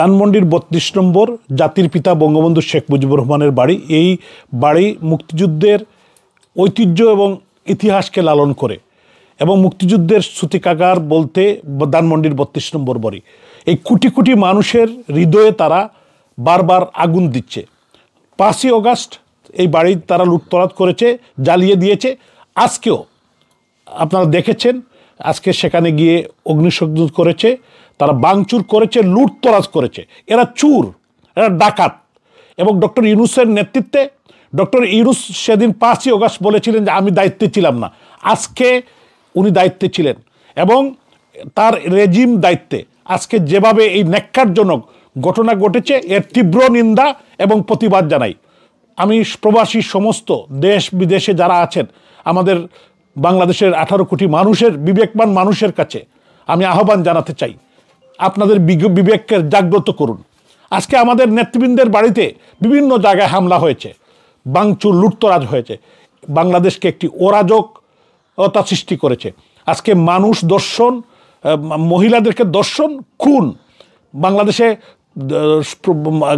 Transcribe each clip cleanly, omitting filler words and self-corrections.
ধানমন্ডির ৩২ নম্বর জাতির পিতা বঙ্গবন্ধু শেখ মুজিবুর রহমানের বাড়ি। এই বাড়ি মুক্তিযুদ্ধের ঐতিহ্য এবং ইতিহাসকে লালন করে এবং মুক্তিযুদ্ধের সূতিকাগার বলতে ধানমন্ডির ৩২ নম্বর বাড়ি। এই কোটি কোটি মানুষের হৃদয়ে তারা বারবার আগুন দিচ্ছে। ৫ই অগাস্ট এই বাড়ি তারা লুটতরাজ করেছে, জ্বালিয়ে দিয়েছে। আজকেও আপনারা দেখেছেন, আজকে সেখানে গিয়ে অগ্নিসংযোগ করেছে, তারা ভাঙচুর করেছে, লুটতরাজ করেছে। এরা চুর, এরা ডাকাত। এবং ডক্টর ইউনূসের নেতৃত্বে ডক্টর ইউনূস সেদিন ৫ই অগাস্ট বলেছিলেন যে আমি দায়িত্বে ছিলাম না। আজকে উনি দায়িত্বে ছিলেন এবং তার রেজিম দায়িত্বে। আজকে যেভাবে এই ন্যাক্কারজনক ঘটনা ঘটেছে এর তীব্র নিন্দা এবং প্রতিবাদ জানাই। আমি প্রবাসী সমস্ত দেশ বিদেশে যারা আছেন, আমাদের বাংলাদেশের 18 কোটি মানুষের, বিবেকবান মানুষের কাছে আমি আহ্বান জানাতে চাই, আপনাদের বিবেককে জাগ্রত করুন। আজকে আমাদের নেতৃবৃন্দের বাড়িতে বিভিন্ন জায়গায় হামলা হয়েছে, ভাঙচুর, লুটতরাজ হয়েছে। বাংলাদেশকে একটি অরাজকতা সৃষ্টি করেছে। আজকে মানুষ দর্শন, মহিলাদেরকে দর্শন, খুন। বাংলাদেশে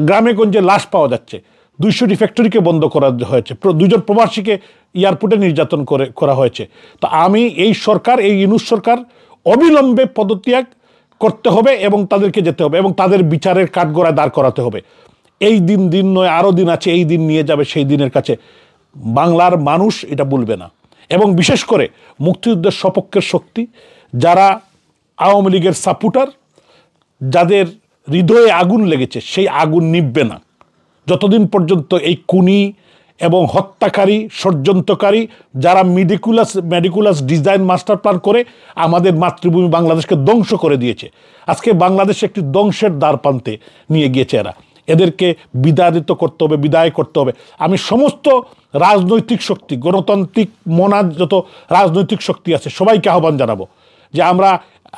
গ্রামে গঞ্জে লাশ পাওয়া যাচ্ছে। 200টি ফ্যাক্টরিকে বন্ধ করা হয়েছে, 2জন প্রবাসীকে এয়ারপোর্টে নির্যাতন করা হয়েছে। তো আমি এই সরকার, এই ইউনূস সরকার অবিলম্বে পদত্যাগ করতে হবে এবং তাদেরকে যেতে হবে এবং তাদের বিচারের কাঠগড়ায় দাঁড় করাতে হবে। এই দিন নয়, আরও দিন আছে, এই দিন নিয়ে যাবে সেই দিনের কাছে। বাংলার মানুষ এটা ভুলবে না। এবং বিশেষ করে মুক্তিযুদ্ধের সপক্ষের শক্তি যারা আওয়ামী লীগের সাপোর্টার, যাদের হৃদয়ে আগুন লেগেছে, সেই আগুন নিভবে না যতদিন পর্যন্ত এই খুনি এবং হত্যাকারী, ষড়যন্ত্রকারী, যারা মেডিকুলাস ডিজাইন মাস্টার প্ল্যান করে আমাদের মাতৃভূমি বাংলাদেশকে ধ্বংস করে দিয়েছে। আজকে বাংলাদেশ একটি ধ্বংসের দ্বারপ্রান্তে নিয়ে গিয়েছে এরা। এদেরকে বিদায়িত করতে হবে, বিদায় করতে হবে। আমি সমস্ত রাজনৈতিক শক্তি, গণতান্ত্রিক মনার যত রাজনৈতিক শক্তি আছে সবাইকে আহ্বান জানাবো যে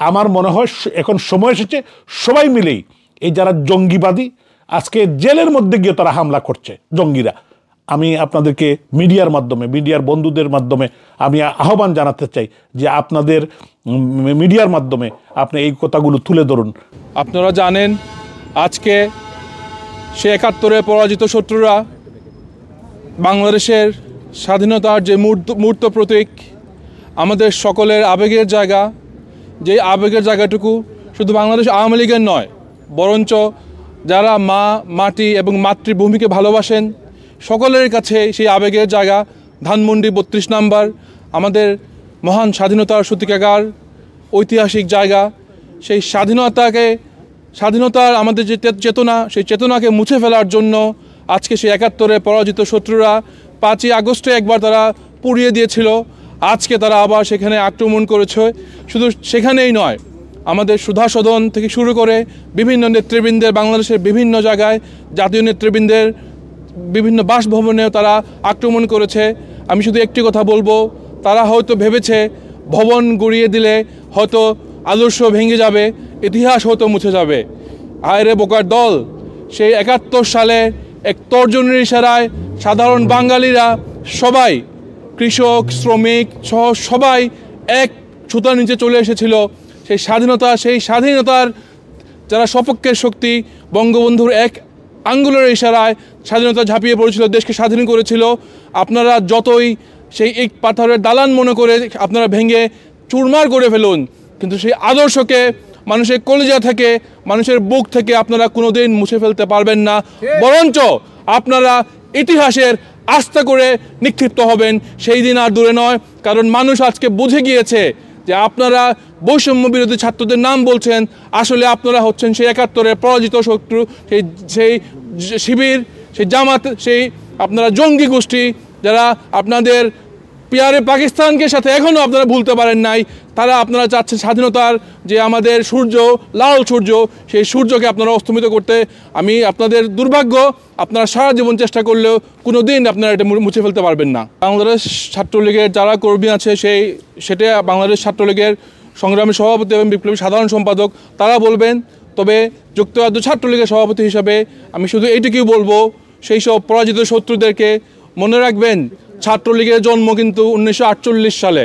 আমার মনে হয় এখন সময় এসেছে সবাই মিলেই এই যারা জঙ্গিবাদী, আজকে জেলের মধ্যে গিয়ে তারা হামলা করছে জঙ্গিরা, আমি আপনাদেরকে মিডিয়ার মাধ্যমে, মিডিয়ার বন্ধুদের মাধ্যমে আমি আহ্বান জানাতে চাই যে আপনাদের মিডিয়ার মাধ্যমে আপনি এই কথাগুলো তুলে ধরুন। আপনারা জানেন আজকে সে ৭১-এ পরাজিত শত্রুরা বাংলাদেশের স্বাধীনতার যে মূর্ত প্রতীক, আমাদের সকলের আবেগের জায়গা, যে আবেগের জায়গাটুকু শুধু বাংলাদেশ আওয়ামী লীগের নয়, বরঞ্চ যারা মা, মাটি এবং মাতৃভূমিকে ভালোবাসেন সকলের কাছে সেই আবেগের জায়গা ধানমন্ডি ৩২ নম্বর, আমাদের মহান স্বাধীনতার সূতিকাগার, ঐতিহাসিক জায়গা। সেই স্বাধীনতার আমাদের যে চেতনা, সেই চেতনাকে মুছে ফেলার জন্য আজকে সেই ৭১-এ পরাজিত শত্রুরা ৫ই আগস্টে একবার তারা পুড়িয়ে দিয়েছিল, আজকে তারা আবার সেখানে আক্রমণ করেছে। শুধু সেখানেই নয়, আমাদের সুধা সদন থেকে শুরু করে বিভিন্ন নেতৃবৃন্দের, বাংলাদেশের বিভিন্ন জায়গায় জাতীয় নেতৃবৃন্দের বিভিন্ন বাসভবনেও তারা আক্রমণ করেছে। আমি শুধু একটি কথা বলবো, তারা হয়তো ভেবেছে ভবন গুঁড়িয়ে দিলে হয়তো আদর্শ ভেঙে যাবে, ইতিহাস হয়তো মুছে যাবে। আয়রে বোকার দল, সেই ৭১ সালে এক তর্জনীর ইশারায় সাধারণ বাঙালিরা সবাই, কৃষক, শ্রমিক সহ সবাই এক ছুতার নিচে চলে এসেছিল। সেই স্বাধীনতার যারা সপক্ষের শক্তি, বঙ্গবন্ধুর এক আঙ্গুলের ইশারায় স্বাধীনতা ঝাঁপিয়ে পড়েছিল, দেশকে স্বাধীন করেছিল। আপনারা যতই সেই ইট পাথরের দালান মনে করে আপনারা ভেঙে চুরমার করে ফেলুন, কিন্তু সেই আদর্শকে মানুষের কলিজা থেকে, মানুষের বুক থেকে আপনারা কোনোদিন মুছে ফেলতে পারবেন না। বরঞ্চ আপনারা ইতিহাসের আস্থা করে নিক্ষিপ্ত হবেন, সেই দিন আর দূরে নয়। কারণ মানুষ আজকে বুঝে গিয়েছে যে আপনারা বৈষম্য বিরোধী ছাত্রদের নাম বলছেন, আসলে আপনারা হচ্ছেন সেই ৭১-এর পরাজিত শত্রু, সেই শিবির, সেই জামাত, সেই আপনারা জঙ্গি গোষ্ঠী, যারা আপনাদের পিয়ারে পাকিস্তানকে সাথে এখনও আপনারা ভুলতে পারেন নাই। তারা আপনারা চাচ্ছেন স্বাধীনতার যে আমাদের সূর্য, লাল সূর্য, সেই সূর্যকে আপনারা অস্তমিত করতে। আমি আপনাদের দুর্ভাগ্য, আপনারা সারা জীবন চেষ্টা করলেও কোনো দিন আপনারা এটা মুছে ফেলতে পারবেন না। বাংলাদেশ ছাত্রলীগের যারা কর্মী আছে, সেটা বাংলাদেশ ছাত্রলীগের সংগ্রামী সভাপতি এবং বিপ্লবী সাধারণ সম্পাদক তারা বলবেন। তবে যুক্তরাজ্য ছাত্রলীগের সভাপতি হিসাবে আমি শুধু এইটুকুই বলবো, সেই সব পরাজিত শত্রুদেরকে মনে রাখবেন, ছাত্রলীগের জন্ম কিন্তু 1948 সালে।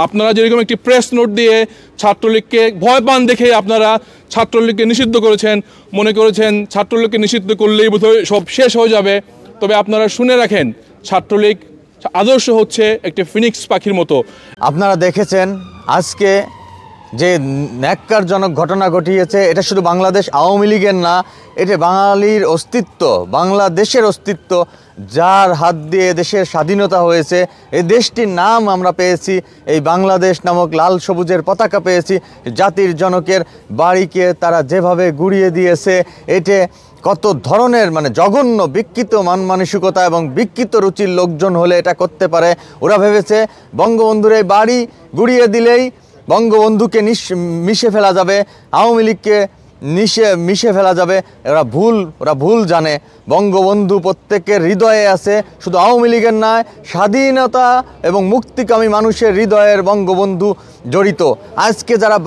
আপনারা যেরকম একটি প্রেস নোট দিয়ে ছাত্রলীগকে ভয় পান দেখে আপনারা ছাত্রলীগকে নিষিদ্ধ করেছেন, মনে করেছেন ছাত্রলীগকে নিষিদ্ধ করলেই বোধহয় সব শেষ হয়ে যাবে। তবে আপনারা শুনে রাখেন, ছাত্রলীগ আদর্শ হচ্ছে একটি ফিনিক্স পাখির মতো। আপনারা দেখেছেন আজকে যে ন্যাক্কারজনক ঘটনা ঘটিয়েছে, এটা শুধু বাংলাদেশ আওয়ামী লীগের না, এটা বাঙালির অস্তিত্ব, বাংলাদেশের অস্তিত্ব, যার হাত দিয়ে দেশের স্বাধীনতা হয়েছে, এই দেশটির নাম আমরা পেয়েছি, এই বাংলাদেশ নামক লাল সবুজের পতাকা পেয়েছি। জাতির জনকের বাড়িকে তারা যেভাবে গুড়িয়ে দিয়েছে, এতে কত ধরনের জঘন্য বিকৃত মান মানসিকতা এবং বিকৃত রুচির লোকজন হলে এটা করতে পারে। ওরা ভেবেছে বঙ্গবন্ধুর এই বাড়ি গুড়িয়ে দিলেই বঙ্গবন্ধুকে মিশে ফেলা যাবে, আওয়ামী লীগকে মিশে ফেলা যাবে। ওরা ভুল জানে। বঙ্গবন্ধু প্রত্যেকের হৃদয়ে আছে, শুধু আওয়ামী লীগের নয়, স্বাধীনতা এবং মুক্তিকামী মানুষের হৃদয়ের বঙ্গবন্ধু জড়িত। আজকে যারা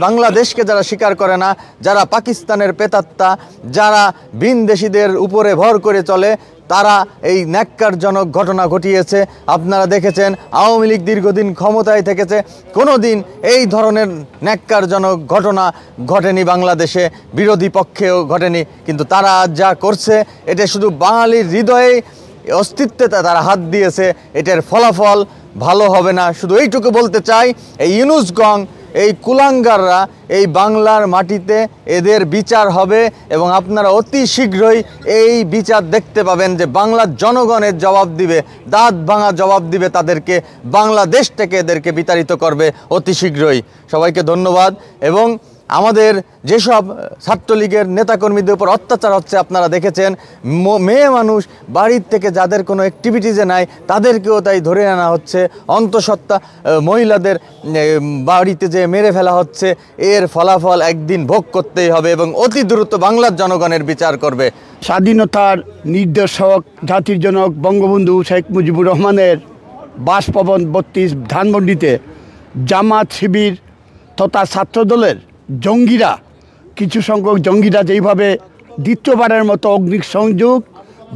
বাংলাদেশকে যারা স্বীকার করে না, যারা পাকিস্তানের প্রেতাত্মা, যারা ভিনদেশীদের উপরে ভর করে চলে, তারা এই ন্যাক্কারজনক ঘটনা ঘটিয়েছে। আপনারা দেখেছেন আওয়ামী লীগ দীর্ঘদিন ক্ষমতায় থেকেছে, কোনো দিন এই ধরনের ন্যাক্কারজনক ঘটনা ঘটেনি বাংলাদেশে, বিরোধী পক্ষেও ঘটেনি। কিন্তু তারা আজ যা করছে, এটা শুধু বাঙালির হৃদয়ে অস্তিত্বে তারা হাত দিয়েছে, এটার ফলাফল ভালো হবে না। শুধু এইটুকু বলতে চাই, এই ইউনুস গং, এই কুলাঙ্গাররা এই বাংলার মাটিতে এদের বিচার হবে এবং আপনারা অতি শীঘ্রই এই বিচার দেখতে পাবেন যে বাংলার জনগণের জবাব দিবে, দাঁত ভাঙা জবাব দিবে তাদেরকে, বাংলাদেশ থেকে এদেরকে বিতাড়িত করবে অতি শীঘ্রই। সবাইকে ধন্যবাদ। এবং আমাদের যেসব ছাত্রলীগের নেতাকর্মীদের উপর অত্যাচার হচ্ছে আপনারা দেখেছেন, মেয়ে মানুষ বাড়ির থেকে যাদের কোনো অ্যাক্টিভিটিসে নাই তাদেরকেও তাই ধরে আনা হচ্ছে, অন্তঃসত্ত্বা মহিলাদের বাড়িতে যে মেরে ফেলা হচ্ছে। এর ফলাফল একদিন ভোগ করতেই হবে এবং অতি দ্রুত বাংলার জনগণের বিচার করবে। স্বাধীনতার নির্দেশক জাতির জনক বঙ্গবন্ধু শেখ মুজিবুর রহমানের বাসভবন 32 ধানমন্ডিতে জামাত শিবির তথা ছাত্রদলের জঙ্গিরা, কিছু সংখ্যক জঙ্গিরা যেইভাবে দ্বিতীয়বারের মতো অগ্নিসংযোগ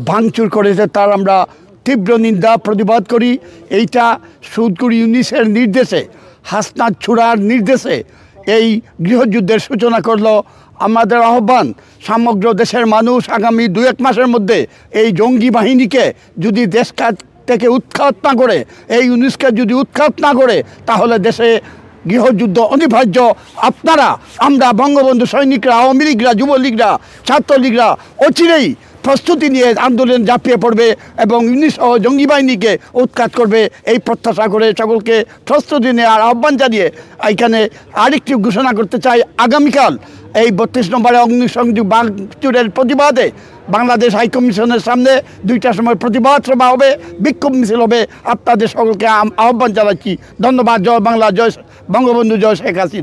ভাঙচুর করেছে, তার আমরা তীব্র নিন্দা প্রতিবাদ করি। এইটা সুদকুর ইউনিসের নির্দেশে, হাসনাত ছুড়ার নির্দেশে এই গৃহযুদ্ধের সূচনা করলো। আমাদের আহ্বান, সমগ্র দেশের মানুষ আগামী 2-1 মাসের মধ্যে এই জঙ্গি বাহিনীকে যদি দেশ থেকে উৎখাত না করে, এই ইউনিসকে যদি উৎখাত না করে, তাহলে দেশে গৃহযুদ্ধ অনিবার্য। আপনারা, আমরা বঙ্গবন্ধু সৈনিকরা, আওয়ামী লীগরা, যুবলীগরা, ছাত্রলীগরা অচিরেই প্রস্তুতি নিয়ে আন্দোলন ঝাঁপিয়ে পড়বে এবং ইউনিস ও জঙ্গি বাহিনীকে উৎখাত করবে, এই প্রত্যাশা করে সকলকে প্রস্তুতি নেওয়ার আহ্বান জানিয়ে এখানে আরেকটি ঘোষণা করতে চাই। আগামীকাল এই 32 নম্বরে অগ্নিসংযোগ ভাঙচুরের প্রতিবাদে বাংলাদেশ হাইকমিশনের সামনে 2টার সময় প্রতিবাদ সভা হবে, বিক্ষোভ মিছিল হবে। আপনাদের সকলকে আহ্বান জানাচ্ছি। ধন্যবাদ। জয় বাংলা, জয় বঙ্গবন্ধু, জয় শেখ হাসিনা।